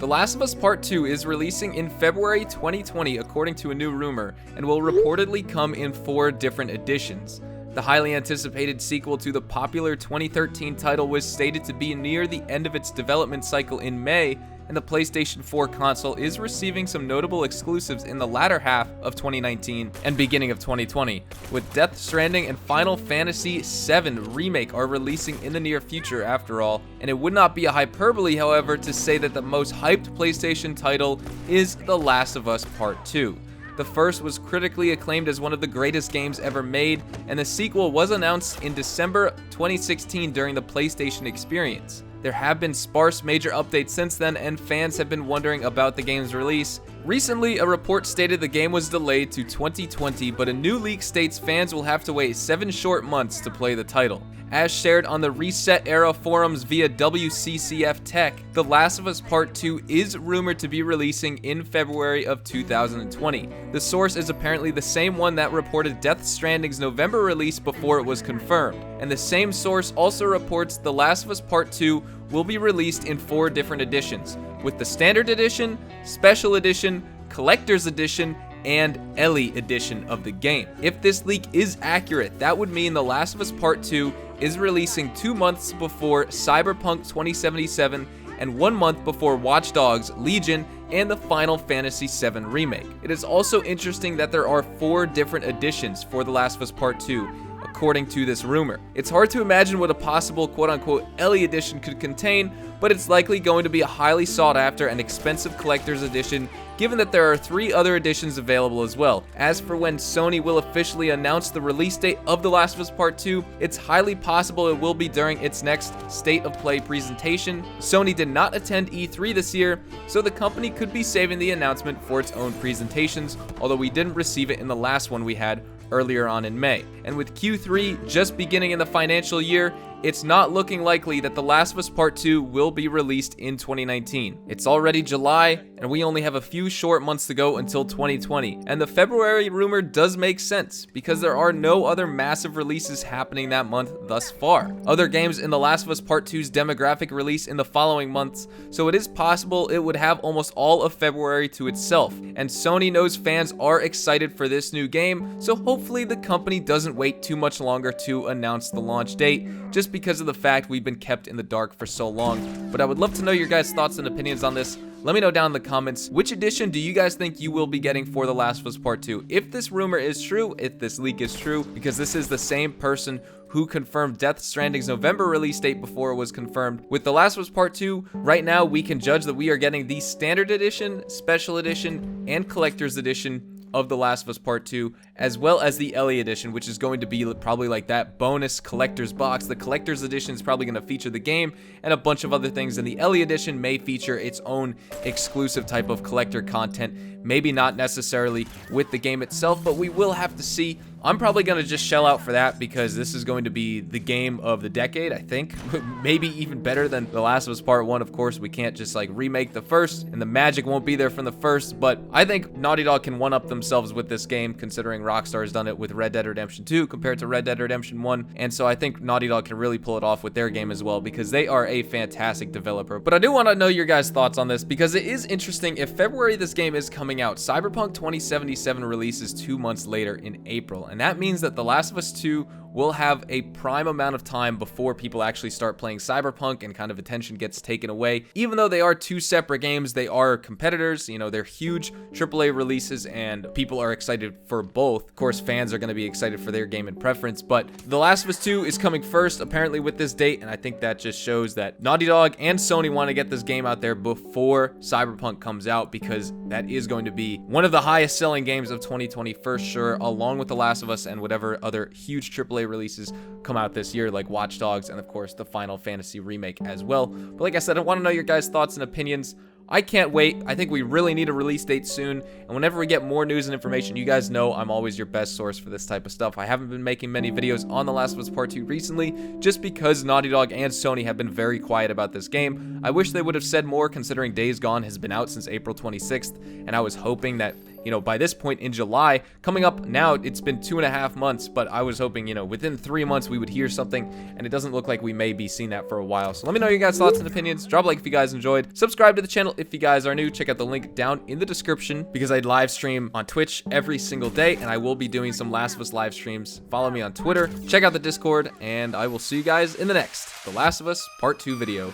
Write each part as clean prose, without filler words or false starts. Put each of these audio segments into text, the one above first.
The Last of Us Part 2 is releasing in February 2020 according to a new rumor, and will reportedly come in 4 different editions. The highly anticipated sequel to the popular 2013 title was stated to be near the end of its development cycle in May, and the PlayStation 4 console is receiving some notable exclusives in the latter half of 2019 and beginning of 2020, with Death Stranding and Final Fantasy VII Remake are releasing in the near future after all, and it would not be a hyperbole, however, to say that the most hyped PlayStation title is The Last of Us Part 2. The first was critically acclaimed as one of the greatest games ever made, and the sequel was announced in December 2016 during the PlayStation Experience. There have been sparse major updates since then, and fans have been wondering about the game's release. Recently, a report stated the game was delayed to 2020, but a new leak states fans will have to wait 7 short months to play the title. As shared on the Reset Era forums via WCCF Tech, The Last of Us Part 2 is rumored to be releasing in February of 2020. The source is apparently the same one that reported Death Stranding's November release before it was confirmed, and the same source also reports The Last of Us Part 2 will be released in 4 different editions, with the Standard Edition, Special Edition, Collector's Edition, and Ellie Edition of the game. If this leak is accurate, that would mean The Last of Us Part 2 is releasing 2 months before Cyberpunk 2077 and 1 month before Watch Dogs Legion and the Final Fantasy VII Remake. It is also interesting that there are 4 different editions for The Last of Us Part 2, according to this rumor. It's hard to imagine what a possible quote-unquote Ellie edition could contain, but it's likely going to be a highly sought after and expensive collector's edition, given that there are 3 other editions available as well. As for when Sony will officially announce the release date of The Last of Us Part 2, it's highly possible it will be during its next State of Play presentation. Sony did not attend E3 this year, so the company could be saving the announcement for its own presentations, although we didn't receive it in the last one we had earlier on in May. And with Q3 just beginning in the financial year, it's not looking likely that The Last of Us Part 2 will be released in 2019. It's already July, and we only have a few short months to go until 2020. And the February rumor does make sense, because there are no other massive releases happening that month thus far. Other games in The Last of Us Part 2's demographic release in the following months, so it is possible it would have almost all of February to itself. And Sony knows fans are excited for this new game, so hopefully the company doesn't wait too much longer to announce the launch date, just because of the fact we've been kept in the dark for so long. But I would love to know your guys' thoughts and opinions on this. Let me know down in the comments, which edition do you guys think you will be getting for The Last of Us Part 2? If this rumor is true, if this leak is true, because this is the same person who confirmed Death Stranding's November release date before it was confirmed. With The Last of Us Part 2, right now we can judge that we are getting the Standard Edition, Special Edition, and Collector's Edition of The Last of Us Part 2, as well as the Ellie Edition, which is going to be probably like that bonus collector's box. The Collector's Edition is probably going to feature the game and a bunch of other things, and the Ellie Edition may feature its own exclusive type of collector content, maybe not necessarily with the game itself, but we will have to see. I'm probably going to just shell out for that because this is going to be the game of the decade, I think. Maybe even better than The Last of Us Part 1. Of course, we can't just like remake the first, and the magic won't be there from the first, but I think Naughty Dog can one-up themselves with this game, considering Rockstar has done it with Red Dead Redemption 2 compared to Red Dead Redemption 1, and so I think Naughty Dog can really pull it off with their game as well, because they are a fantastic developer. But I do want to know your guys' thoughts on this, because it is interesting. If February this game is coming out, Cyberpunk 2077 releases 2 months later in April, and that means that The Last of Us 2 will have a prime amount of time before people actually start playing Cyberpunk and kind of attention gets taken away. Even though they are 2 separate games, they are competitors. You know, they're huge AAA releases and people are excited for both. Of course, fans are going to be excited for their game in preference, but The Last of Us 2 is coming first apparently with this date, and I think that just shows that Naughty Dog and Sony want to get this game out there before Cyberpunk comes out, because that is going to be one of the highest selling games of 2020 for sure, along with The Last of Us and whatever other huge AAA releases come out this year, like Watch Dogs and of course the Final Fantasy remake as well. But like I said, I want to know your guys' thoughts and opinions. I can't wait. I think we really need a release date soon, and whenever we get more news and information, you guys know I'm always your best source for this type of stuff. I haven't been making many videos on The Last of Us Part 2 recently, just because Naughty Dog and Sony have been very quiet about this game. I wish they would have said more, considering Days Gone has been out since April 26th, and I was hoping that you know, by this point in July. Coming up now, it's been 2.5 months, but I was hoping, you know, within 3 months we would hear something, and it doesn't look like we may be seeing that for a while. So let me know your guys' thoughts and opinions. Drop a like if you guys enjoyed. Subscribe to the channel if you guys are new. Check out the link down in the description, because I live stream on Twitch every single day, and I will be doing some Last of Us live streams. Follow me on Twitter. Check out the Discord, and I will see you guys in the next The Last of Us Part 2 video.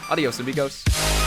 Adios, amigos.